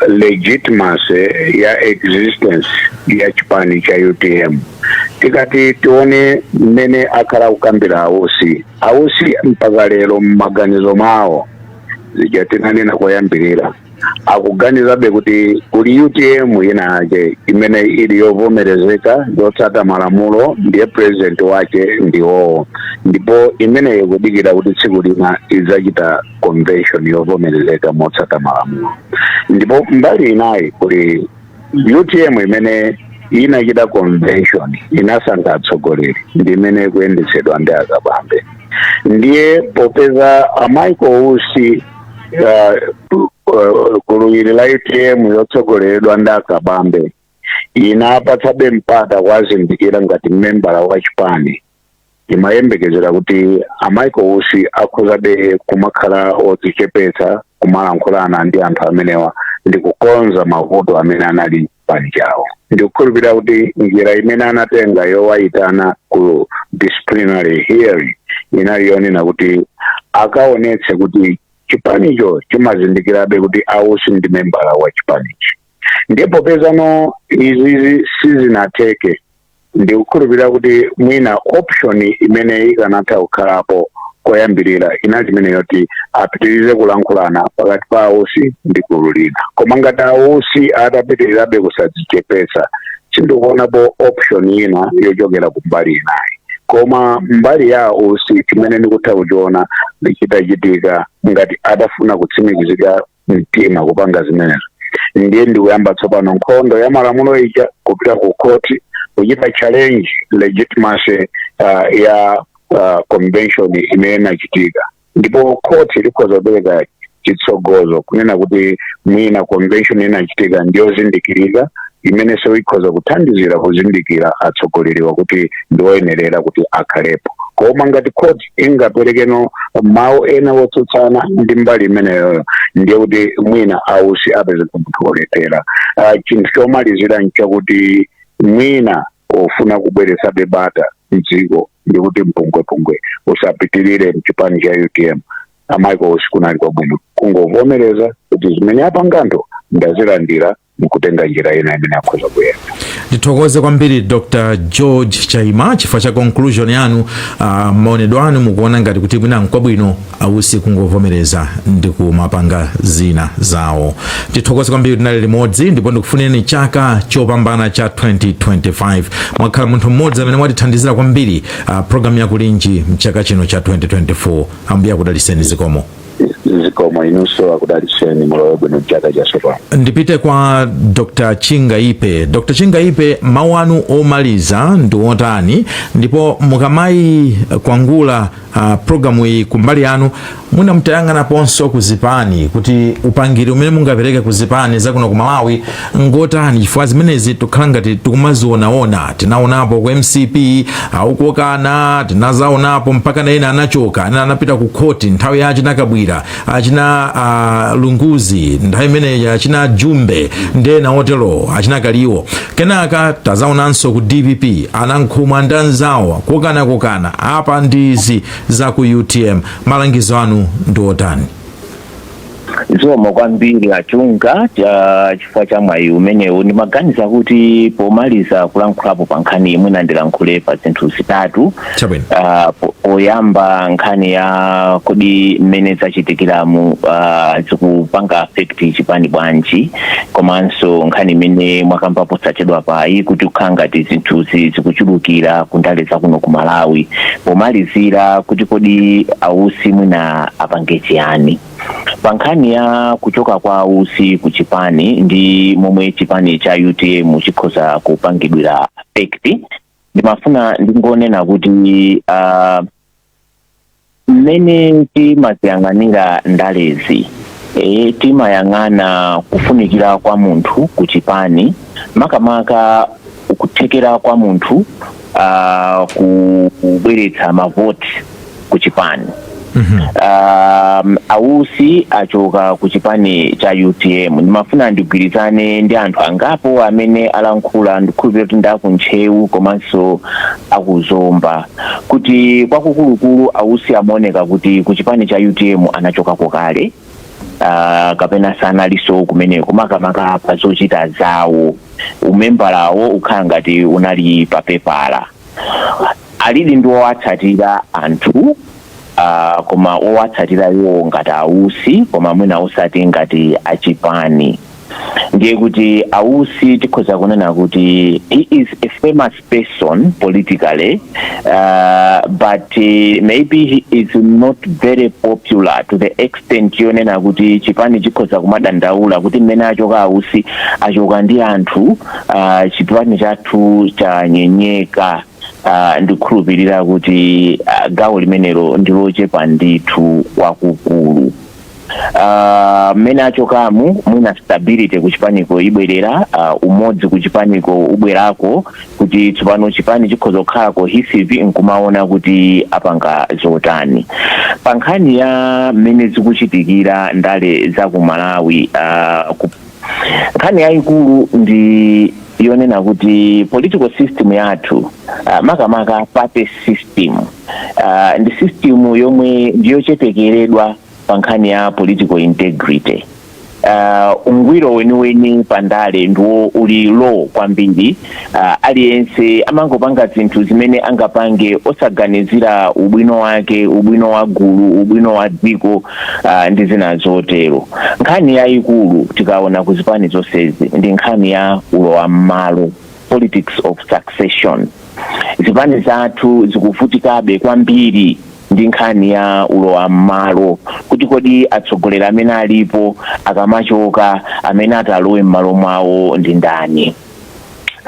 legitimacy ya existence ya chipani cha UTM. Tikati tione mmene akhala kukambira Ousi mpaka lero mmaganizo mawo zijatinanena koyambirira akuganizabe kuti kuli UTM inaje imene ili yovomerezeka yotsata malamulo ndiye president wake ndiwo, ndipo imene ikudikira kuti tsiku lina izachita convention yovomerezeka motsata malamulo. Ndipo mbali inayi kuli UTM imene inachita convention inasankha atsogoleri ndi imene kuyendetsedwa ndi Kabambe. Ndiye popeza Michael Ousi gulu la UTM yotsogoleredwa ndi Kabambe inapatsabe mpata kwazindikira ngati membala wa chipani, imayembekezera kuti Michael Ousi akhozabe kumakhala odzichepetsa kumalankhulana ndi anthu amenewa ndi kukonza mavuto amene anali chipani chawo. Ndikukhulupirira kuti njira imene anatenga yowayitana ku disciplinary hearing inali yonena kuti akaonetse kuti chipanicho chimazindikirabe kuti Ousi ndi membala wa chipanichi. Ndipo pezano izi sizinateke, ndikukhulupirira kuti mwina option imene ikanatha kukhalapo koyambirira inali imene yoti apitirize kulankhulana pakati pa Ousi ndi gulu lina. Koma ngati Ousi atapitirirabe kusadzichepetsa, sindikuonapo option ina yochokera kumbali inayi. Koma mbali ya Ousi chimene ndikutha kuchiona chitachitika ngati adafuna kutsimikizika mtima kupanga zimenezo, ndiye ndikuyamba tsopano nkhondo ya malamulo ija kupita ku court kuchita challenge legitimacy ya convention imene inachitika. Ndipo court ilikhoza kupereka chitsogozo kunena kuti mwina convention inachitika ndiyozindikirika imene ikhoza kuthandizira kuzindikira atsogoleriwa kuti ndiwoyenerera kuti akhalepo. Koma ngati court ingaperekeno mawu ena wotsutsana ndi mbali imeneyoyo, ndiye kuti mwina Ousi apeze munthu wolephera. Chinthu chomalizira nchakuti mwina ofuna kubweretsabe bata mdziko ndi kuti mpungwepungwe usapitirire mchipani cha UTM. Michael Ousi kunali kwabwino kungovomereza kuti zimene apangantho ndazilandira mukutenga njira ina imene akhoza kuyenda. Ndithokoze kwambiri Dr. George Chaima chifukwa cha conclusion yanu, maonedwe anu mukuona ngati kuti mwina nkwabwino Ousi kungovomereza ndi kumapanga zina zawo. Ndithokoze kwambiri tinali limodzi, ndipo ndikufunireni chaka chopambana cha 2025. Mwakhala munthu mmodzi amene mwatithandizira kwambiri program ya Kulinji mchaka chino cha 2024. Ambuye akudaliseni zikomo. Zikomo inunso akudaliseni mulowe bwino mchaka chatsopano. Ndipite kwa Dr. Chingaipe. Dr. Chingaipe, mawu anu omaliza ndi otani, ndipo mukamayi kwangula programu iyi kumbali yanu mwina mtayang'ana ponso kuzipani kuti upangiri umene mungapereke kuzipani zakuno ku Malawi ngotani, chifukwa zimenezi tukhala ngati tikumazionaona. Tinaonapo ku MCP aukokana, tinazaonapo mpaka na ena anachoka, ena anapita ku koti nthawi ya achina Kabwira, achina Lunguzi nthawi imene achina Jumbe ndena otelo achina Kaliwo. Kenaka tazaonanso ku DPP anankhumwa ndanzawo kokana apa ndizi za ku UTM. Malangizo anu ndi otani? Zomwe kwambiri achunga chifukwa cha mwayi umenewu ndimaganiza kuti pomaliza kulankhulapo pa nkhani imwe nandilankhule pa zinthu zitatu. Poyamba nkhani ya kodi mmene zachitikiramu zikupanga affect chipani bwanji, komanso nkhani imene mwakambapo sachedwa payi kuti ukhala ngati zinthu zikuchulukira kundale zakuno ku Malawi. Pomalizira kuti kodi Ousi mwina apange chiyani pa nkhani ya kuchoka kwa Ousi ku chipani ndi momwe chipani cha UTM chikhoza kupangidwira affect. Ndimafuna ndingonena kuti mmene timaziyang'anira ndalezi, timayang'ana kufunikira kwa munthu ku chipani, makamaka kuthekera kwa munthu kubweretsa mavoti ku chipani. ausi achoka ku chipani cha UTM. Ndimafuna ndigwirizane ndi anthu angapo amene alankhula ndikhulupirira kuti ndakunchewu komanso akuzomba kuti kwakukulukulu ausi amaoneka kuti ku chipani cha UTM anachokako kale, kapena sanaliso kumeneko makamaka pa zochita zawo, umembalawo ukhala ngati unali papepala. Alidi ndi owatsatira anthu, koma owatsatira iwo ngati ausi, koma mwina osati ngati achipani. Ndiye kuti ausi tikhoza kunena kuti he is a famous person politically, but maybe he is not very popular to the extent yonena kuti chipani chikhoza kumadandaula kuti mmene achoka ausi achoka ndi anthu, chipani chathu chanyenyeka. Ndikhulupirira kuti gawo limenelo ndilochepa ndithu wakukulu. Mmene achokamu mwina stability kuchipaniko ibwerera, umodzi kuchipaniko ubwerako kuti tsopano chipani chikhoza kukhala cohesive nkumaona kuti apanga zotani. Pa nkhani ya mmene zikuchitikira ndale za ku Malawi, nkhani yayikulu ndi yonena kuti political system yathu, makamaka party system, ndi system yomwe ndiyochepekeredwa pa nkhani ya political integrity. Ungwiro weniweni pandale ndiwo uli low kwambiri. Aliyense amangopanga zinthu zimene angapange osaganizira ubwino wake, ubwino wa gulu, ubwino wa dziko, ndi zina zotero. Nkhani yayikulu tikaona kuzipani zonsezi ndi nkhani ya ulowa m'malo, politics of succession. Zipani zathu zikuvutikabe kwambiri ndi nkhani ya ulowa m'malo, kuti kodi atsogoleri amene alipo akamachoka amene atalowe m'malo mwawo ndi ndani.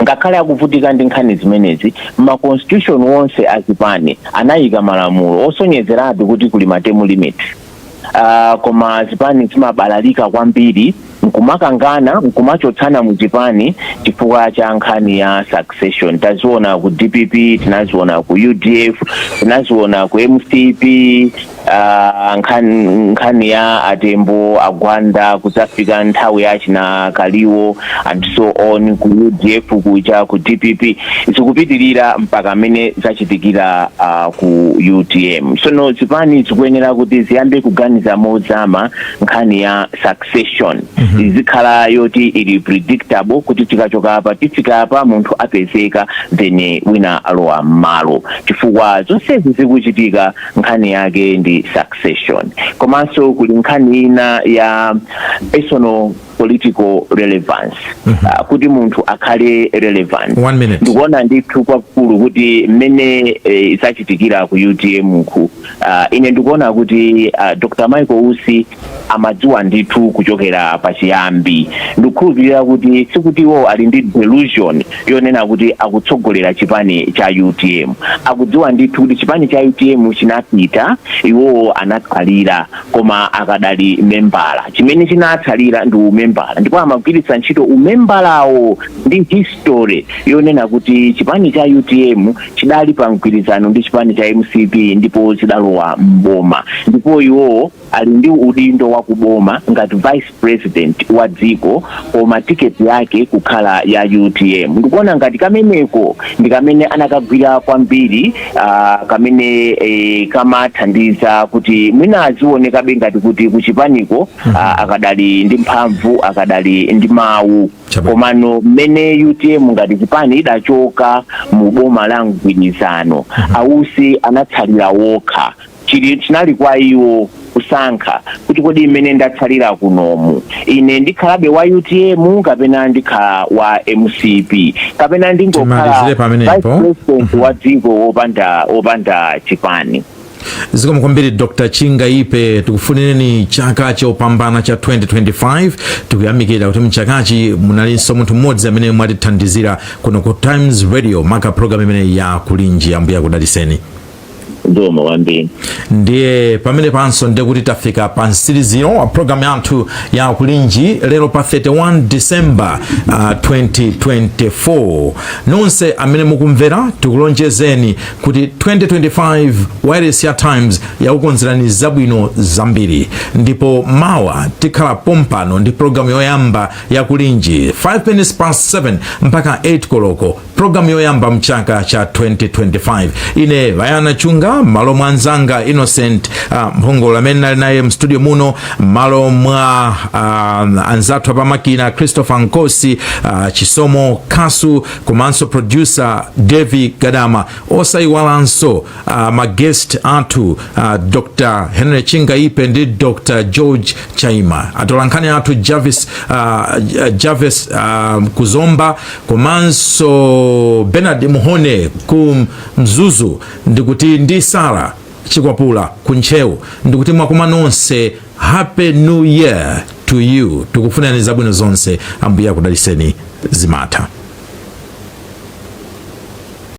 Ngakhale akuvutika ndi nkhani zimenezi, ma constitution wonse azipani anayika malamulo osonyezerabe kuti kuli term limit. Koma zipani zimabalalika kwambiri, nkumakangana nkumachotsana mu chipani chifukwa cha nkhani ya succession. Taziona ku DPP, tinaziona ku UDF, tinaziona ku MCP, nkhani ya Atembo, Agwanda, kudzafika nthawi ya China Kaliwo and so on, ku UDF kuja ku DPP, zikupitirira mpaka amene zachitikira ku UTM. Sono zipani zikuyenera kuti ziyambe kuganiza mozama nkhani ya succession. Izikhala yoti ili predictable kuti tikachoka apa tifika apa munthu apezeka then wina alowa m'malo, chifukwa zonse zikuchitika nkhani yake ndi succession. Komanso kuli nkhani ina ya personal political relevance, kuti munthu akhale relevant. 1 minute. Ndikuona ndithu kwakulu kuti mmene zachitikira ku UTM ku, ine ndikuona kuti Dr. Michael Usi amadziwa ndithu kuchokera pachiyambi. Ndikukhulupirira kuti sikuti iwo ali ndi delusion yonena kuti akutsogolera chipani cha UTM. Akudziwa ndithu kuti chipani cha UTM chinapita, iwo anatsalira, koma akadali membala. Chimene chinatsalira ndi umembala, ndipo amagwiritsa ntchito umembalawo ndi history yonena kuti chipani cha UTM chidali pa mgwirizano ndi chipani cha MCP ndipo chidalowa mboma, ndipo iwo ali ndi udindo wa kuboma ngati vice president wa dziko, koma tiketi yake kukhala ya UTM. Ndikuona ngati kameneko ndi kamene anakagwira kwambiri, kamene kamathandiza kuti mwina azionekabe ngati kuti kuchipaniko akadali ndi mphamvu, akadali ndi mawu. Komano mmene UTM ngati chipani idachoka mu boma la mgwirizano, ausi anatsalira wokha. Chinali kwa iwo kusankha kuti kodi mmene ndatsalira kunomu ine ndikhalabe wa UTM kapena ndikhala wa MCP kapena ndingokhala vice president wa dziko opanda chipani. Zikomo kwambiri Dr. Chingaipe, tikufunireni chaka chopambana cha 2025. Tikuyamikira kuti mchakachi munalinso munthu mmodzi amene mwatithandizira kuno ku Times Radio maka program imene ya kulinji. Ambuya kudaliseni. zoma kwambiri. Ndiye pamene panso ndekuti tafika pa msiriziro wa programu yathu ya kulinji lero pa 31 December 2024. Nonse amene mukumvera tikulonjezeni kuti 2025 Wireless ya Times yakukonzerani zabwino zambiri, ndipo mawa tikhala pompano ndi programu yoyamba ya kulinji 5 minutes past 7 mpaka 8 koloko, programu yoyamba mchaka cha 2025. Ine Vayana Chunga malo mwanzanga Innocent Mphongolo amene nali naye mstudio muno, malo mwa anzathu apamakina Christopher Nkosi, Chisomo Kasu, komanso producer Devi Gadama, osaiwalanso magest athu Dr. Henry Chingaipe ndi Dr. George Chaima, atolankhani athu Javis Kuzomba, komanso Bernard Muhone ku Mzuzu, ndikuti ndi Sara Chikwapula kunchewu, ndikuti mwakuma nonse Happy New Year to you. Tukufunani zabwino zonse, ambuya kudaliseni zimatha.